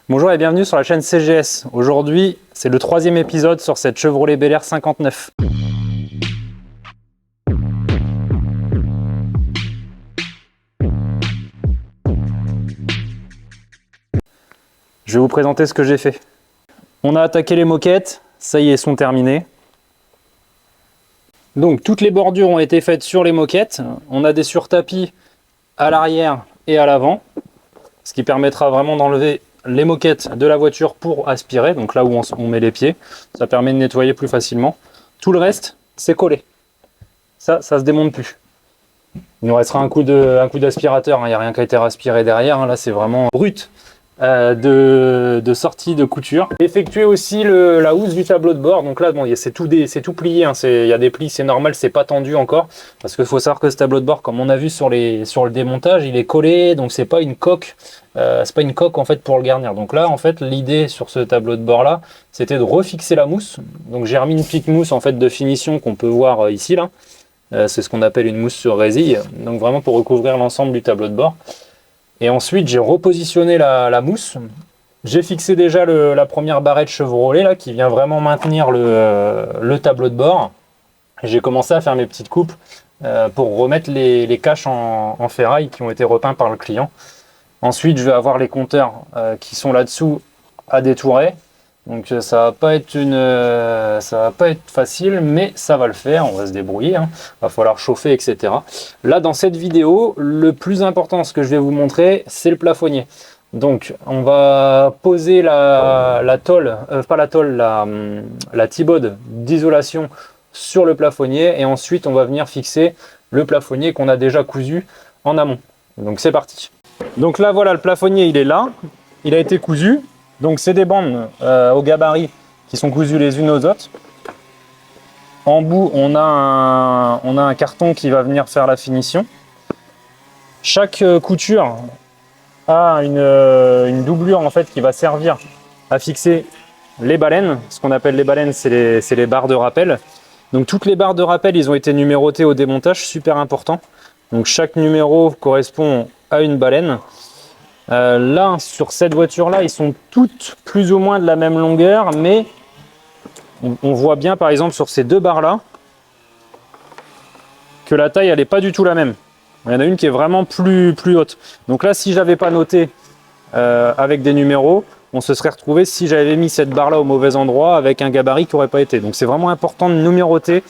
Bonjour et bienvenue sur la chaîne CGS. Aujourd'hui, c'est le 3e épisode sur cette Chevrolet Bel Air 59. Je vais vous présenter ce que j'ai fait. On a attaqué les moquettes, ça y est, elles sont terminées. Donc toutes les bordures ont été faites sur les moquettes. On a des surtapis à l'arrière et à l'avant, ce qui permettra vraiment d'enlever les moquettes de la voiture pour aspirer, donc là où on met les pieds. Ça permet de nettoyer plus facilement. Tout le reste, c'est collé. Ça se démonte plus. Il nous restera un coup d'aspirateur, il n'y a rien qui a été aspiré derrière, là c'est vraiment brut. De sortie de couture. Effectuer aussi la housse du tableau de bord. Donc là, bon, c'est tout plié. Il y a des plis, c'est normal, c'est pas tendu encore. Parce qu'il faut savoir que ce tableau de bord, comme on a vu sur le démontage, il est collé. Donc c'est pas une coque. C'est pas une coque en fait pour le garnir. Donc là, en fait, l'idée sur ce tableau de bord là, c'était de refixer la mousse. Donc j'ai remis une petite mousse en fait de finition qu'on peut voir ici là. C'est ce qu'on appelle une mousse sur résille. Donc vraiment pour recouvrir l'ensemble du tableau de bord. Et ensuite, j'ai repositionné la mousse. J'ai fixé déjà la première barrette Chevrolet là, qui vient vraiment maintenir le tableau de bord. J'ai commencé à faire mes petites coupes pour remettre les caches en ferraille qui ont été repeints par le client. Ensuite, je vais avoir les compteurs qui sont là-dessous à détourer. Donc ça va pas être facile, mais ça va le faire, on va se débrouiller, hein. Va falloir chauffer, etc. Là, dans cette vidéo, le plus important, ce que je vais vous montrer, c'est le plafonnier. Donc, on va poser la tôle, pas la tôle, la T-bode d'isolation sur le plafonnier, et ensuite, on va venir fixer le plafonnier qu'on a déjà cousu en amont. Donc, c'est parti. Donc là, voilà, le plafonnier, il est là, il a été cousu. Donc c'est des bandes au gabarit qui sont cousues les unes aux autres. En bout, on a un carton qui va venir faire la finition. Chaque couture a une doublure en fait qui va servir à fixer les balènes. Ce qu'on appelle les balènes, c'est les barres de rappel. Donc toutes les barres de rappel, ils ont été numérotées au démontage, super important. Donc chaque numéro correspond à une balène. Là, sur cette voiture-là, ils sont toutes plus ou moins de la même longueur, mais on voit bien, par exemple, sur ces deux barres-là, que la taille, elle n'est pas du tout la même. Il y en a une qui est vraiment plus haute. Donc là, si je n'avais pas noté avec des numéros, on se serait retrouvé, si j'avais mis cette barre-là au mauvais endroit, avec un gabarit qui n'aurait pas été. Donc c'est vraiment important de numéroter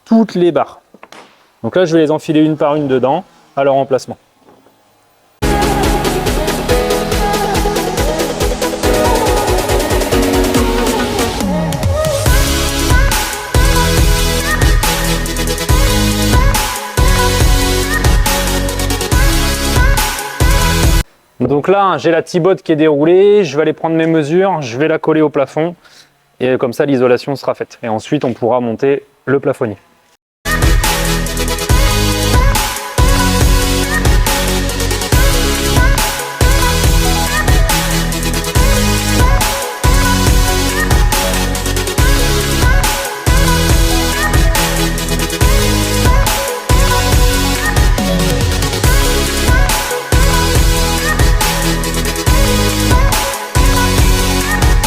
toutes les barres. Donc là, je vais les enfiler une par une dedans, à leur emplacement. Donc là, j'ai la T-bode qui est déroulée, je vais aller prendre mes mesures, je vais la coller au plafond et comme ça l'isolation sera faite. Et ensuite, on pourra monter le plafonnier.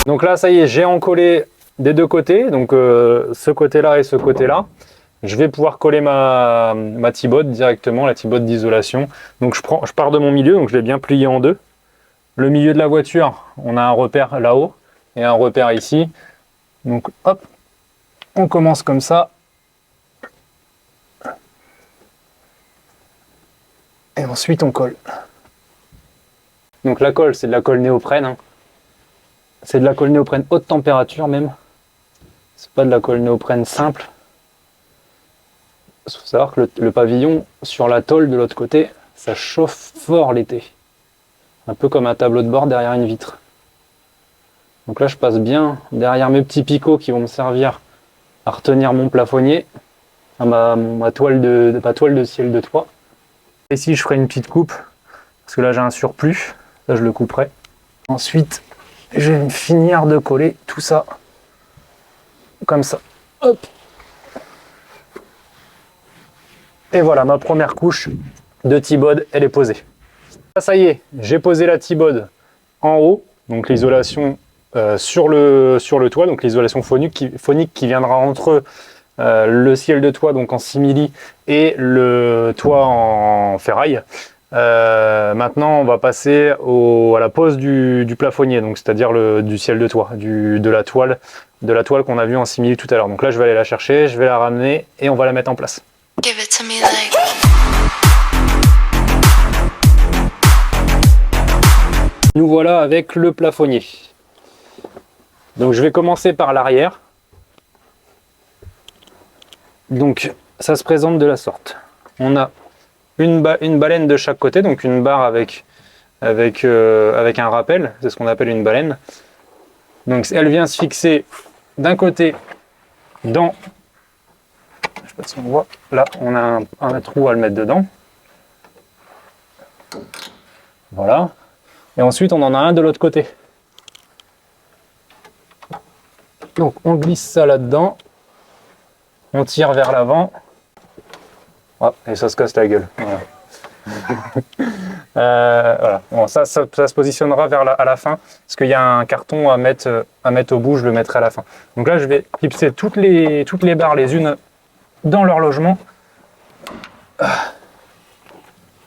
Donc là, ça y est, j'ai encollé des deux côtés, donc ce côté-là et ce côté-là. Je vais pouvoir coller ma T-bode directement, la T-bode d'isolation. Donc je pars de mon milieu, donc je l'ai bien plié en deux. Le milieu de la voiture, on a un repère là-haut et un repère ici. Donc hop, on commence comme ça. Et ensuite on colle. Donc la colle, c'est de la colle néoprène, hein. C'est de la colle néoprène haute température même. C'est pas de la colle néoprène simple. Il faut savoir que le pavillon sur la tôle de l'autre côté, ça chauffe fort l'été. Un peu comme un tableau de bord derrière une vitre. Donc là je passe bien derrière mes petits picots qui vont me servir à retenir mon plafonnier, à ma toile de ciel de toit. Ici je ferai une petite coupe, parce que là j'ai un surplus, là je le couperai. Ensuite, je vais finir de coller tout ça, comme ça. Hop. Et voilà, ma première couche de T-bode, elle est posée. Ça y est, j'ai posé la T-bode en haut. donc l'isolation sur le toit, donc l'isolation phonique qui viendra entre le ciel de toit donc en simili et le toit en ferraille. Maintenant, on va passer à la pose du plafonnier, donc c'est-à-dire du ciel de toit, de la toile qu'on a vue en simili tout à l'heure. Donc là, je vais aller la chercher, je vais la ramener et on va la mettre en place. Give it to me like... Nous voilà avec le plafonnier. Donc je vais commencer par l'arrière. Donc ça se présente de la sorte. On a une balène de chaque côté, donc une barre avec un rappel, c'est ce qu'on appelle une balène. Donc elle vient se fixer d'un côté dans, je sais pas si on voit, là on a un trou à le mettre dedans. Voilà. Et ensuite on en a un de l'autre côté. Donc on glisse ça là-dedans, on tire vers l'avant. Oh, et ça se casse la gueule. Voilà. Voilà. Bon, ça se positionnera à la fin, parce qu'il y a un carton à mettre au bout, je le mettrai à la fin. Donc là, je vais clipser toutes les barres les unes dans leur logement.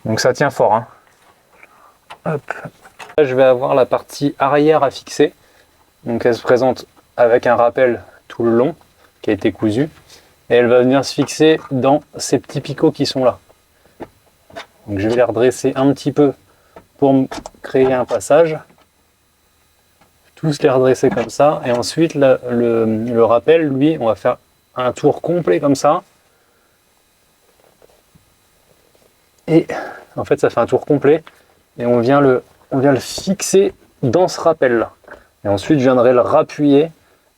Donc ça tient fort. Hein. Hop. Là, je vais avoir la partie arrière à fixer. Donc elle se présente avec un rappel tout le long qui a été cousu. Et elle va venir se fixer dans ces petits picots qui sont là. Donc je vais les redresser un petit peu pour créer un passage. Tous les redresser comme ça. Et ensuite, le rappel, lui, on va faire un tour complet comme ça. Et en fait, ça fait un tour complet. Et on vient le fixer dans ce rappel-là. Et ensuite, je viendrai le rappuyer.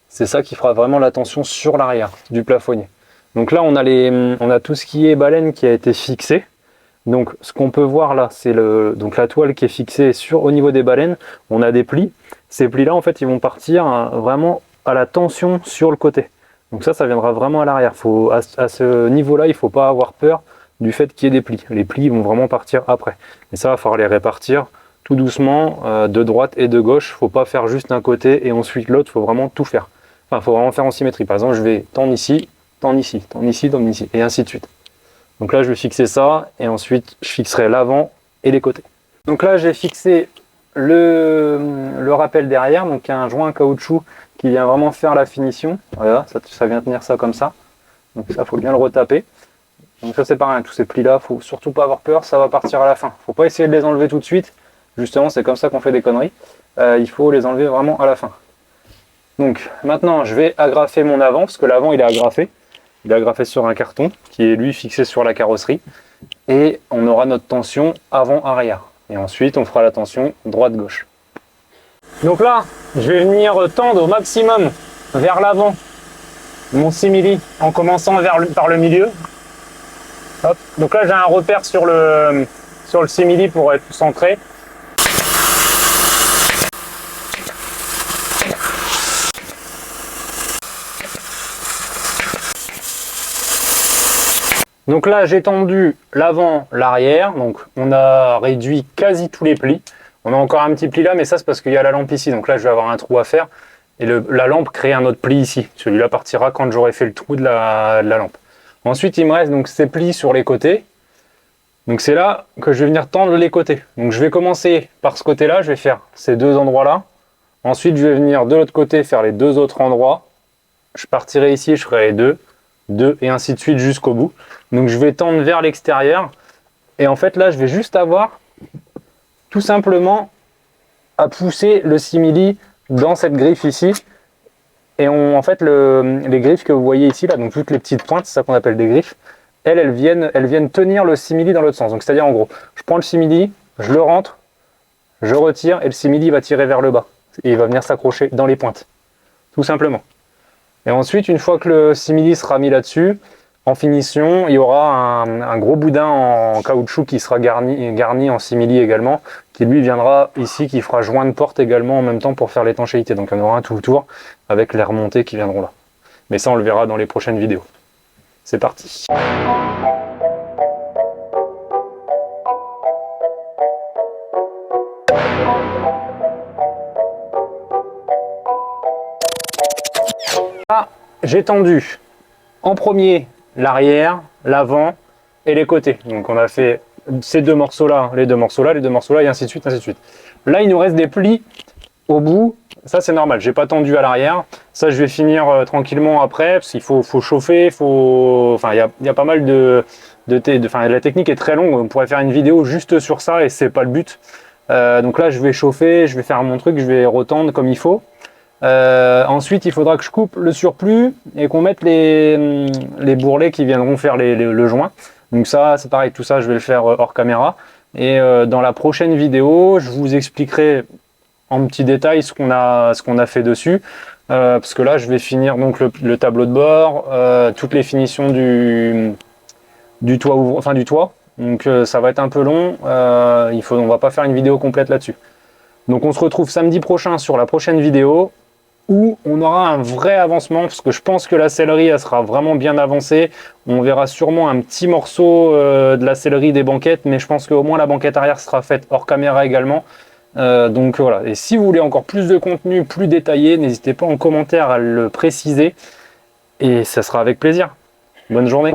C'est ça qui fera vraiment la tension sur l'arrière du plafonnier. Donc là, on a tout ce qui est balène qui a été fixé. Donc ce qu'on peut voir là, c'est donc la toile qui est fixée au niveau des balènes. On a des plis. Ces plis-là, en fait, ils vont partir vraiment à la tension sur le côté. Donc ça viendra vraiment à l'arrière. À ce niveau-là, il ne faut pas avoir peur du fait qu'il y ait des plis. Les plis vont vraiment partir après. Et ça, il va falloir les répartir tout doucement, de droite et de gauche. Il ne faut pas faire juste un côté et ensuite l'autre. Il faut vraiment tout faire. Enfin, il faut vraiment faire en symétrie. Par exemple, je vais tendre ici, tendre ici, tendre ici, tendre ici, et ainsi de suite. Donc là, je vais fixer ça, et ensuite, je fixerai l'avant et les côtés. Donc là, j'ai fixé le rappel derrière, donc il y a un joint caoutchouc qui vient vraiment faire la finition. Voilà, ça vient tenir ça comme ça. Donc ça, il faut bien le retaper. Donc ça, c'est pareil, tous ces plis-là, il ne faut surtout pas avoir peur, ça va partir à la fin. Il ne faut pas essayer de les enlever tout de suite. Justement, c'est comme ça qu'on fait des conneries. Il faut les enlever vraiment à la fin. Donc maintenant, je vais agrafer mon avant, parce que l'avant, il est agrafé. Il est agrafé sur un carton qui est lui fixé sur la carrosserie. Et on aura notre tension avant-arrière. Et ensuite, on fera la tension droite-gauche. Donc là, je vais venir tendre au maximum vers l'avant mon simili en commençant par le milieu. Hop. Donc là, j'ai un repère sur le simili pour être centré. Donc là, j'ai tendu l'avant, l'arrière. Donc on a réduit quasi tous les plis. On a encore un petit pli là, mais ça c'est parce qu'il y a la lampe ici. Donc là, je vais avoir un trou à faire. Et la lampe crée un autre pli ici. Celui-là partira quand j'aurai fait le trou de la lampe. Ensuite, il me reste donc ces plis sur les côtés. Donc c'est là que je vais venir tendre les côtés. Donc je vais commencer par ce côté-là. Je vais faire ces deux endroits-là. Ensuite, je vais venir de l'autre côté faire les deux autres endroits. Je partirai ici, je ferai les deux et ainsi de suite jusqu'au bout. Donc je vais tendre vers l'extérieur et en fait là je vais juste avoir tout simplement à pousser le simili dans cette griffe ici et en fait les griffes que vous voyez ici là, donc toutes les petites pointes, c'est ça qu'on appelle des griffes, elles viennent tenir le simili dans l'autre sens. Donc c'est à dire en gros, je prends le simili, je le rentre, je retire et le simili va tirer vers le bas et il va venir s'accrocher dans les pointes, tout simplement. Et ensuite, une fois que le simili sera mis là-dessus, en finition, il y aura un gros boudin en caoutchouc qui sera garni en simili également, qui lui viendra ici, qui fera joint de porte également en même temps pour faire l'étanchéité. Donc il y en aura un tout le tour avec les remontées qui viendront là. Mais ça, on le verra dans les prochaines vidéos. C'est parti. Là, j'ai tendu en premier l'arrière, l'avant et les côtés. Donc on a fait ces deux morceaux-là, les deux morceaux-là, les deux morceaux-là, et ainsi de suite, ainsi de suite. Là, il nous reste des plis au bout. Ça, c'est normal. J'ai pas tendu à l'arrière. Ça, je vais finir tranquillement après, parce qu'il faut chauffer. Enfin, il y a pas mal enfin, la technique est très longue. On pourrait faire une vidéo juste sur ça, et c'est pas le but. Donc là, je vais chauffer, je vais faire mon truc, je vais retendre comme il faut. Ensuite, il faudra que je coupe le surplus et qu'on mette les bourrelets qui viendront faire le joint. Donc ça, c'est pareil, tout ça, je vais le faire hors caméra. Et dans la prochaine vidéo, je vous expliquerai en petit détail ce qu'on a fait dessus. Parce que là, je vais finir donc le tableau de bord, toutes les finitions du toit, enfin du toit. Donc ça va être un peu long. On va pas faire une vidéo complète là-dessus. Donc on se retrouve samedi prochain sur la prochaine vidéo, où on aura un vrai avancement, parce que je pense que la sellerie, elle sera vraiment bien avancée. On verra sûrement un petit morceau de la sellerie des banquettes, mais je pense qu'au moins la banquette arrière sera faite hors caméra également. Donc voilà, et si vous voulez encore plus de contenu, plus détaillé, n'hésitez pas en commentaire à le préciser, et ça sera avec plaisir. Bonne journée.